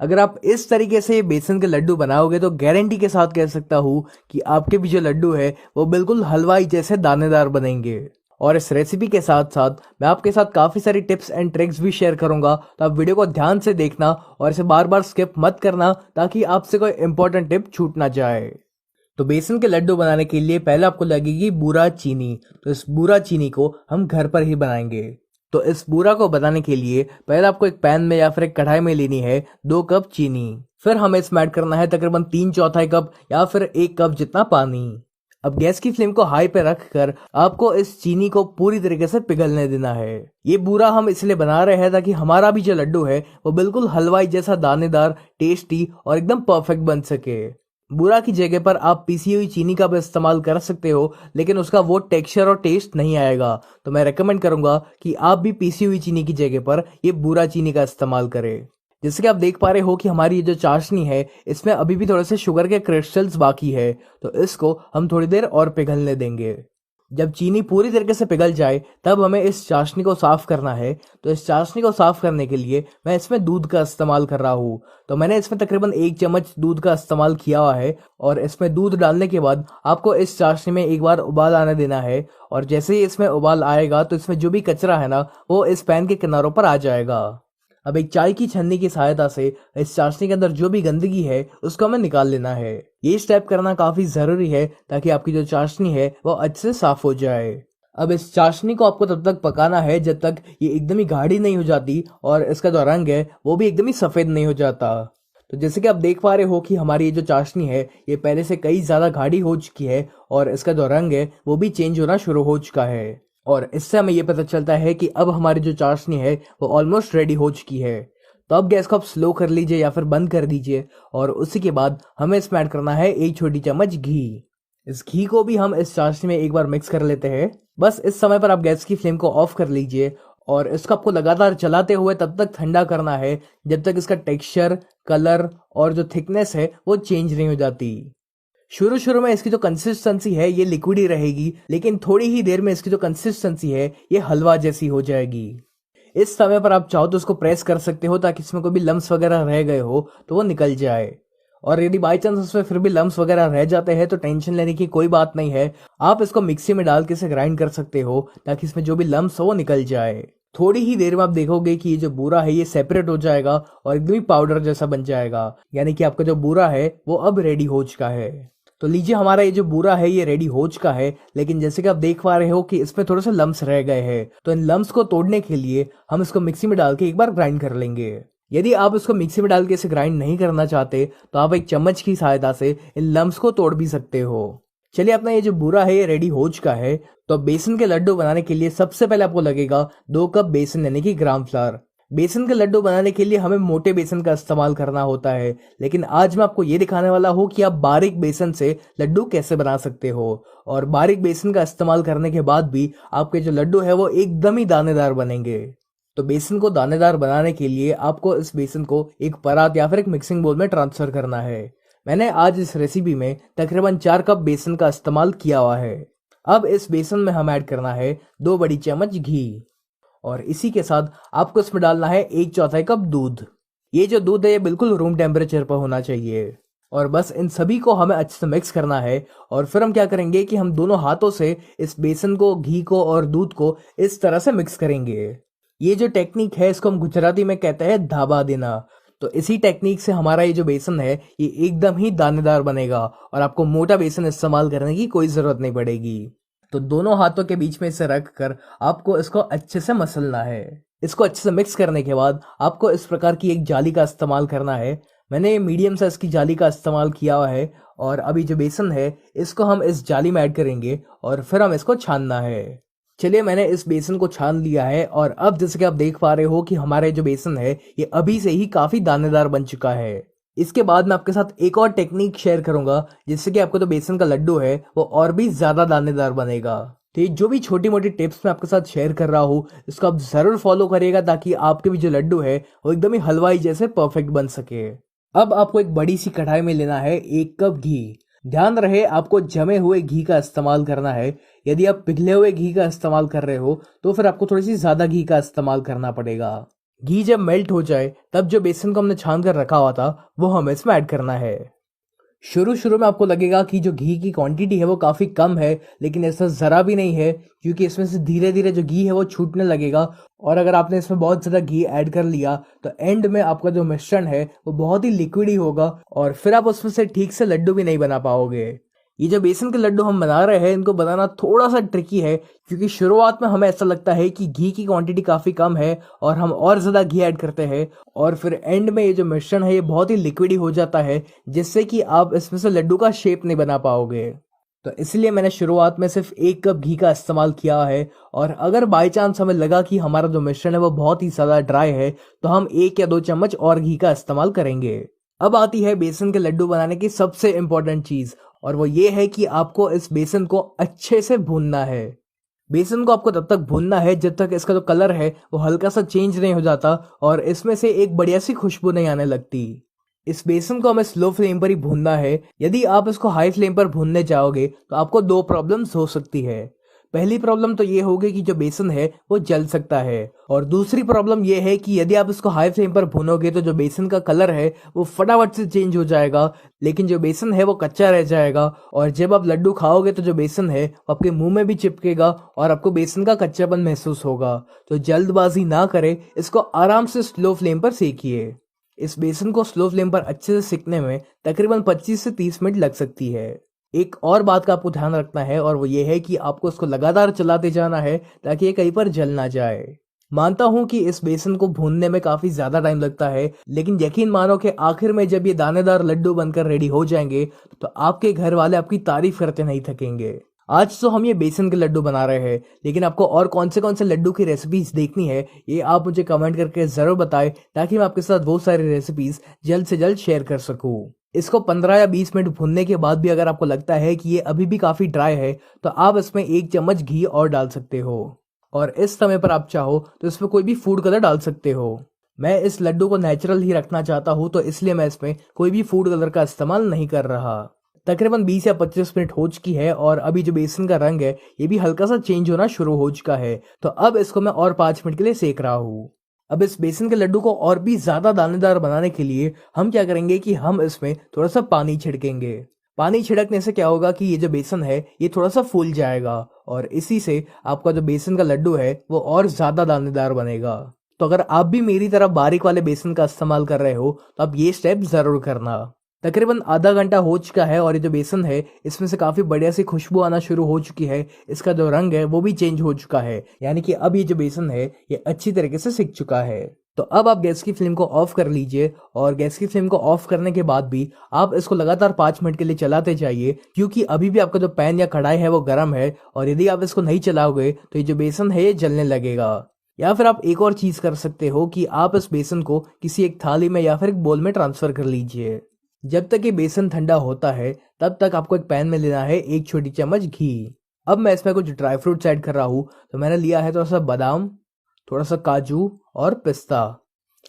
अगर आप इस तरीके से बेसन के लड्डू बनाओगे तो गारंटी के साथ कह सकता हूँ कि आपके भी जो लड्डू है वो बिल्कुल हलवाई जैसे दानेदार बनेंगे। और इस रेसिपी के साथ साथ मैं आपके साथ काफ़ी सारी टिप्स एंड ट्रिक्स भी शेयर करूंगा, तो आप वीडियो को ध्यान से देखना और इसे बार बार स्किप मत करना ताकि आपसे कोई इंपॉर्टेंट टिप छूट ना जाए। तो बेसन के लड्डू बनाने के लिए पहले आपको लगेगी बूरा चीनी। तो इस बूरा चीनी को हम घर पर ही बनाएंगे। तो इस बूरा को बनाने के लिए पहले आपको एक पैन में या फिर एक कढ़ाई में लेनी है 2 कप चीनी। फिर हमें इसमें ऐड करना है तकरीबन 3/4 कप या फिर 1 कप जितना पानी। अब गैस की फ्लेम को हाई पे रखकर आपको इस चीनी को पूरी तरीके से पिघलने देना है। ये बूरा हम इसलिए बना रहे हैं ताकि हमारा भी जो लड्डू है वो बिल्कुल हलवाई जैसा दानेदार, टेस्टी और एकदम परफेक्ट बन सके। बूरा की जगह पर आप पीसी हुई चीनी का भी इस्तेमाल कर सकते हो, लेकिन उसका वो टेक्सचर और टेस्ट नहीं आएगा। तो मैं रेकमेंड करूंगा कि आप भी पीसी हुई चीनी की जगह पर ये बूरा चीनी का इस्तेमाल करें। जैसे कि आप देख पा रहे हो कि हमारी ये जो चाशनी है इसमें अभी भी थोड़े से शुगर के क्रिस्टल्स बाकी है, तो इसको हम थोड़ी देर और पिघलने देंगे। जब चीनी पूरी तरीके से पिघल जाए तब हमें इस चाशनी को साफ करना है। तो इस चाशनी को साफ करने के लिए मैं इसमें दूध का इस्तेमाल कर रहा हूँ। तो मैंने इसमें तकरीबन 1 चम्मच दूध का इस्तेमाल किया हुआ है। और इसमें दूध डालने के बाद आपको इस चाशनी में एक बार उबाल आने देना है। और जैसे ही इसमें उबाल आएगा तो इसमें जो भी कचरा है ना वो इस पैन के किनारों पर आ जाएगा। अब एक चाय की छन्नी की सहायता से इस चाशनी के अंदर जो भी गंदगी है उसको हमें निकाल लेना है। ये स्टेप करना काफी जरूरी है ताकि आपकी जो चाशनी है वो अच्छे से साफ हो जाए। अब इस चाशनी को आपको तब तक पकाना है जब तक ये एकदम ही गाढ़ी नहीं हो जाती और इसका जो रंग है वो भी एकदम ही सफेद नहीं हो जाता। तो जैसे कि आप देख पा रहे हो कि हमारी ये जो चाशनी है ये पहले से कई ज्यादा गाढ़ी हो चुकी है और इसका जो रंग है वो भी चेंज होना शुरू हो चुका है। और इससे हमें ये पता चलता है कि अब हमारी जो चाशनी है वो ऑलमोस्ट रेडी हो चुकी है। तो अब गैस को आप स्लो कर लीजिए या फिर बंद कर दीजिए और उसी के बाद हमें इसमें ऐड करना है 1 छोटी चम्मच घी। इस घी को भी हम इस चाशनी में एक बार मिक्स कर लेते हैं। बस इस समय पर आप गैस की फ्लेम को ऑफ कर लीजिए और इसको आपको लगातार चलाते हुए तब तक ठंडा करना है जब तक इसका टेक्सचर, कलर और जो थिकनेस है वो चेंज नहीं हो जाती। शुरू शुरू में इसकी जो कंसिस्टेंसी है ये लिक्विड ही रहेगी, लेकिन थोड़ी ही देर में इसकी जो कंसिस्टेंसी है ये हलवा जैसी हो जाएगी। इस समय पर आप चाहो तो उसको प्रेस कर सकते हो ताकि इसमें कोई भी लम्स वगैरह रह गए हो तो वो निकल जाए। और यदि बाई चांस उसमें फिर भी लम्स वगैरह रह जाते हैं तो टेंशन लेने की कोई बात नहीं है। आप इसको मिक्सी में डाल के इसे ग्राइंड कर सकते हो ताकि इसमें जो भी लम्स हो वो निकल जाए। थोड़ी ही देर में आप देखोगे कि ये जो बूरा है ये सेपरेट हो जाएगा और एकदम ही पाउडर जैसा बन जाएगा, यानी कि आपका जो बूरा है वो अब रेडी हो चुका है। तो लीजिए, हमारा ये जो बूरा है ये रेडी हो चुका है, लेकिन जैसे कि आप देख पा रहे हो कि इसमें थोड़े से लम्स रह गए हैं। तो इन लम्स को तोड़ने के लिए हम इसको मिक्सी में डाल के एक बार ग्राइंड कर लेंगे। यदि आप इसको मिक्सी में डाल के इसे ग्राइंड नहीं करना चाहते तो आप एक चम्मच की सहायता से इन लम्स को तोड़ भी सकते हो। चलिए, अपना ये जो बूरा है ये रेडी हो चुका है। तो बेसन के लड्डू बनाने के लिए सबसे पहले आपको लगेगा 2 कप बेसन यानी कि ग्राम फ्लावर। बेसन के लड्डू बनाने के लिए हमें मोटे बेसन का इस्तेमाल करना होता है, लेकिन आज मैं आपको ये दिखाने वाला हूँ कि आप बारीक बेसन से लड्डू कैसे बना सकते हो। और बारीक बेसन का इस्तेमाल करने के बाद भी आपके जो लड्डू है वो एकदम ही दानेदार बनेंगे। तो बेसन को दानेदार बनाने के लिए आपको इस बेसन को एक परात या फिर एक मिक्सिंग बोल में ट्रांसफर करना है। मैंने आज इस रेसिपी में तकरीबन 4 कप बेसन का इस्तेमाल किया हुआ है। अब इस बेसन में हम ऐड करना है 2 बड़ी चम्मच घी और इसी के साथ आपको इसमें डालना है 1/4 कप दूध। ये जो दूध है ये बिल्कुल रूम टेम्परेचर पर होना चाहिए। और बस इन सभी को हमें अच्छे से मिक्स करना है। और फिर हम क्या करेंगे कि हम दोनों हाथों से इस बेसन को, घी को और दूध को इस तरह से मिक्स करेंगे। ये जो टेक्निक है इसको हम गुजराती में कहते हैं धाबा देना। तो इसी टेक्निक से हमारा ये जो बेसन है ये एकदम ही दानेदार बनेगा और आपको मोटा बेसन इस्तेमाल करने की कोई जरूरत नहीं पड़ेगी। तो दोनों हाथों के बीच में इसे रख कर आपको इसको अच्छे से मसलना है। इसको अच्छे से मिक्स करने के बाद आपको इस प्रकार की एक जाली का इस्तेमाल करना है। मैंने मीडियम साइज की जाली का इस्तेमाल किया हुआ है। और अभी जो बेसन है इसको हम इस जाली में ऐड करेंगे और फिर हम इसको छानना है। चलिए, मैंने इस बेसन को छान लिया है और अब जैसे कि आप देख पा रहे हो कि हमारे जो बेसन है ये अभी से ही काफी दानेदार बन चुका है। इसके बाद मैं आपके साथ एक और टेक्निक शेयर करूंगा जिससे कि आपको जो बेसन का लड्डू है वो और भी ज्यादा दानेदार बनेगा। तो ये जो भी छोटी मोटी टिप्स मैं आपके साथ शेयर कर रहा हूँ इसको आप जरूर फॉलो करिएगा ताकि आपके भी जो लड्डू है वो एकदम ही हलवाई जैसे परफेक्ट बन सके। अब आपको एक बड़ी सी कढ़ाई में लेना है 1 कप घी। ध्यान रहे आपको जमे हुए घी का इस्तेमाल करना है। यदि आप पिघले हुए घी का इस्तेमाल कर रहे हो तो फिर आपको थोड़ी सी ज्यादा घी का इस्तेमाल करना पड़ेगा। घी जब मेल्ट हो जाए तब जो बेसन को हमने छान कर रखा हुआ था वो हमें इसमें ऐड करना है। शुरू शुरू में आपको लगेगा कि जो घी की क्वांटिटी है वो काफ़ी कम है, लेकिन ऐसा ज़रा भी नहीं है, क्योंकि इसमें से धीरे धीरे जो घी है वो छूटने लगेगा। और अगर आपने इसमें बहुत ज़्यादा घी ऐड कर लिया तो एंड में आपका जो मिश्रण है वो बहुत ही लिक्विड ही होगा और फिर आप उसमें से ठीक से लड्डू भी नहीं बना पाओगे। ये जो बेसन के लड्डू हम बना रहे हैं इनको बनाना थोड़ा सा ट्रिकी है, क्योंकि शुरुआत में हमें ऐसा लगता है कि घी की क्वांटिटी काफ़ी कम है और हम और ज़्यादा घी ऐड करते हैं और फिर एंड में ये जो मिश्रण है ये बहुत ही लिक्विडी हो जाता है, जिससे कि आप इसमें से लड्डू का शेप नहीं बना पाओगे। तो इसलिए मैंने शुरुआत में सिर्फ 1 कप घी का इस्तेमाल किया है, और अगर बाई चांस हमें लगा कि हमारा जो मिश्रण है वो बहुत ही ज़्यादा ड्राई है तो हम 1 या 2 चम्मच और घी का इस्तेमाल करेंगे। अब आती है बेसन के लड्डू बनाने की सबसे इम्पोर्टेंट चीज़, और वो ये है कि आपको इस बेसन को अच्छे से भूनना है। बेसन को आपको तब तक भूनना है जब तक इसका जो कलर है वो हल्का सा चेंज नहीं हो जाता और इसमें से एक बढ़िया सी खुशबू नहीं आने लगती। इस बेसन को हमें स्लो फ्लेम पर ही भूनना है। यदि आप इसको हाई फ्लेम पर भूनने जाओगे तो आपको 2 प्रॉब्लम्स हो सकती है। पहली प्रॉब्लम तो ये होगी कि जो बेसन है वो जल सकता है, और दूसरी प्रॉब्लम ये है कि यदि आप इसको हाई फ्लेम पर भूनोगे तो जो बेसन का कलर है वो फटाफट से चेंज हो जाएगा, लेकिन जो बेसन है वो कच्चा रह जाएगा, और जब आप लड्डू खाओगे तो जो बेसन है वो आपके मुंह में भी चिपकेगा और आपको बेसन का कच्चापन महसूस होगा। तो जल्दबाजी ना करें, इसको आराम से स्लो फ्लेम पर सेकिए। इस बेसन को स्लो फ्लेम पर अच्छे से सेकने में तकरीबन 25 से 30 मिनट लग सकती है। एक और बात का आपको ध्यान रखना है, और वो ये है कि आपको इसको लगातार चलाते जाना है ताकि ये कहीं पर जल ना जाए। मानता हूं कि इस बेसन को भूनने में काफी ज्यादा टाइम लगता है, लेकिन यकीन मानो कि आखिर में जब ये दानेदार लड्डू बनकर रेडी हो जाएंगे तो आपके घर वाले आपकी तारीफ करते नहीं थकेंगे। आज तो हम ये बेसन के लड्डू बना रहे हैं, लेकिन आपको और कौन से लड्डू की रेसिपीज देखनी है ये आप मुझे कमेंट करके जरूर बताएं, ताकि मैं आपके साथ वो सारी रेसिपीज जल्द से जल्द शेयर कर सकूं। इसको 15 या 20 मिनट भूनने के बाद भी अगर आपको लगता है कि ये अभी भी काफी ड्राई है तो आप इसमें 1 चम्मच घी और डाल सकते हो, और इस समय पर आप चाहो तो इसमें कोई भी फूड कलर डाल सकते हो। मैं इस लड्डू को नेचुरल ही रखना चाहता हूँ, तो इसलिए मैं इसमें कोई भी फूड कलर का इस्तेमाल नहीं कर रहा। तकरीबन 20 या 25 मिनट हो चुकी है और अभी जो बेसन का रंग है ये भी हल्का सा चेंज होना शुरू हो चुका है। तो अब इसको मैं और 5 मिनट के लिए सेक रहा हूँ। अब इस बेसन के लड्डू को और भी ज्यादा दानेदार बनाने के लिए हम क्या करेंगे कि हम इसमें थोड़ा सा पानी छिड़केंगे। पानी छिड़कने से क्या होगा कि ये जो बेसन है ये थोड़ा सा फूल जाएगा, और इसी से आपका जो बेसन का लड्डू है वो और ज्यादा दानेदार बनेगा। तो अगर आप भी मेरी तरह बारीक वाले बेसन का इस्तेमाल कर रहे हो तो आप ये स्टेप जरूर करना। तकरीबन आधा घंटा हो चुका है और ये जो बेसन है इसमें से काफी बढ़िया सी खुशबू आना शुरू हो चुकी है। इसका जो रंग है वो भी चेंज हो चुका है, यानी कि अब ये जो बेसन है ये अच्छी तरीके से सिक चुका है। तो अब आप गैस की फ्लेम को ऑफ कर लीजिए, और गैस की फ्लेम को ऑफ करने के बाद भी आप इसको लगातार 5 मिनट के लिए चलाते जाइए, क्योंकि अभी भी आपका जो पैन या कढ़ाई है वो गर्म है, और यदि आप इसको नहीं चलाओगे तो ये जो बेसन है ये जलने लगेगा। या फिर आप एक और चीज कर सकते हो कि आप इस बेसन को किसी एक थाली में या फिर एक बोल में ट्रांसफर कर लीजिए। जब तक ये बेसन ठंडा होता है तब तक आपको एक पैन में लेना है 1 छोटी चम्मच घी। अब मैं इसमें कुछ ड्राई फ्रूट्स ऐड कर रहा हूँ। तो मैंने लिया है थोड़ा सा बादाम, थोड़ा सा काजू और पिस्ता।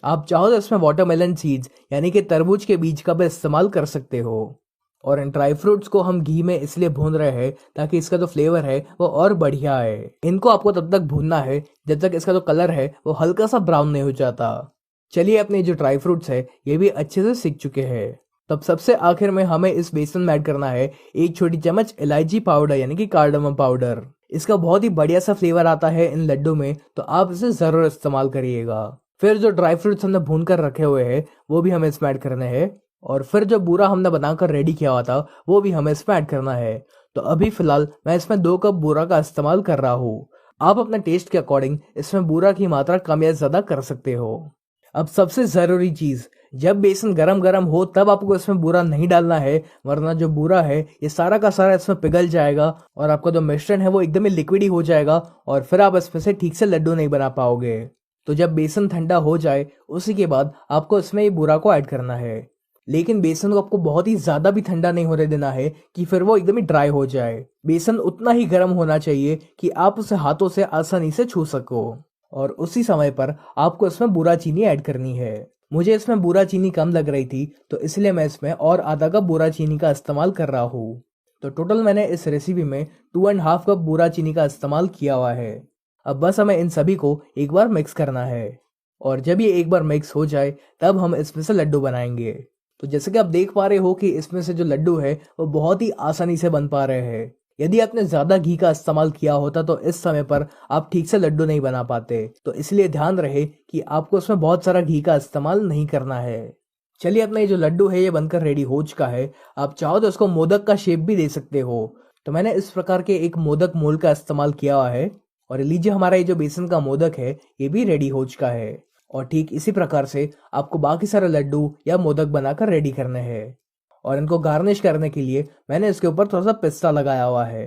आप चाहो तो इसमें वाटरमेलन सीड्स यानी कि तरबूज के बीज का भी इस्तेमाल कर सकते हो। और इन ड्राई फ्रूट्स को हम घी में इसलिए भून रहे हैं ताकि इसका जो फ्लेवर है वो और बढ़िया है। इनको आपको तब तक भूनना है जब तक इसका जो कलर है वो हल्का सा ब्राउन नहीं हो जाता। चलिए, अपने जो ड्राई फ्रूट्स है ये भी अच्छे से सिक चुके हैं। तब सबसे आखिर में हमें इस बेसन में ऐड करना है 1 छोटी चम्मच इलायची पाउडर यानी कि कार्डमम पाउडर। इसका बहुत ही बढ़िया सा फ्लेवर आता है इन लड्डू में, तो आप इसे जरूर इस्तेमाल करिएगा। फिर जो ड्राई फ्रूट्स हमने भून कर रखे हुए हैं वो भी हमें इसमें ऐड करने हैं, और फिर जो बूरा हमने बनाकर रेडी किया हुआ था वो भी हमें इसमें ऐड करना है। तो अभी फिलहाल मैं इसमें 2 कप बूरा का इस्तेमाल कर रहा हूँ। आप अपने टेस्ट के अकॉर्डिंग इसमें बूरा की मात्रा कम या ज्यादा कर सकते हो। अब सबसे जरूरी चीज, जब बेसन गरम गरम हो तब आपको इसमें बूरा नहीं डालना है, वरना जो बूरा है ये सारा का सारा इसमें पिघल जाएगा और आपका जो मिश्रण है वो एकदम ही लिक्विडी हो जाएगा, और फिर आप इसमें से ठीक से लड्डू नहीं बना पाओगे। तो जब बेसन ठंडा हो जाए उसी के बाद आपको इसमें ये बूरा को ऐड करना है, लेकिन बेसन को आपको बहुत ही ज्यादा भी ठंडा नहीं होने देना है कि फिर वो एकदम ही ड्राई हो जाए। बेसन उतना ही गर्म होना चाहिए कि आप उसे हाथों से आसानी से छू सको, और उसी समय पर आपको इसमें बूरा चीनी ऐड करनी है। मुझे इसमें बूरा चीनी कम लग रही थी तो इसलिए मैं इसमें और आधा कप बूरा चीनी का इस्तेमाल कर रहा हूँ। तो टोटल मैंने इस रेसिपी में 2.5 कप बूरा चीनी का इस्तेमाल किया हुआ है। अब बस हमें इन सभी को एक बार मिक्स करना है, और जब ये एक बार मिक्स हो जाए तब हम इसमें से लड्डू बनाएंगे। तो जैसे कि आप देख पा रहे हो कि इसमें से जो लड्डू है वो बहुत ही आसानी से बन पा रहे हैं। यदि आपने ज़्यादा घी का इस्तेमाल किया होता तो इस समय पर आप ठीक से लड्डू नहीं बना पाते। तो इसलिए ध्यान रहे कि आपको उसमें बहुत सारा घी का इस्तेमाल नहीं करना है। चलिए, अपना ये जो लड्डू है ये बनकर रेडी हो चुका है। आप चाहो तो इसको मोदक का शेप भी दे सकते हो। तो मैंने इस प्रकार के एक मोदक मोल्ड का इस्तेमाल किया हुआ है। और लीजिए, हमारा ये जो बेसन का मोदक है ये भी रेडी हो चुका है। और ठीक इसी प्रकार से आपको बाकी सारे लड्डू या मोदक बनाकर रेडी करने हैं। और इनको गार्निश करने के लिए मैंने इसके ऊपर थोड़ा सा पिस्ता लगाया हुआ है।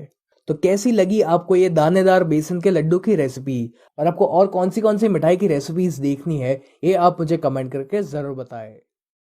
तो कैसी लगी आपको ये दानेदार बेसन के लड्डू की रेसिपी? और आपको और कौन सी मिठाई की रेसिपीज देखनी है ये आप मुझे कमेंट करके ज़रूर बताएं।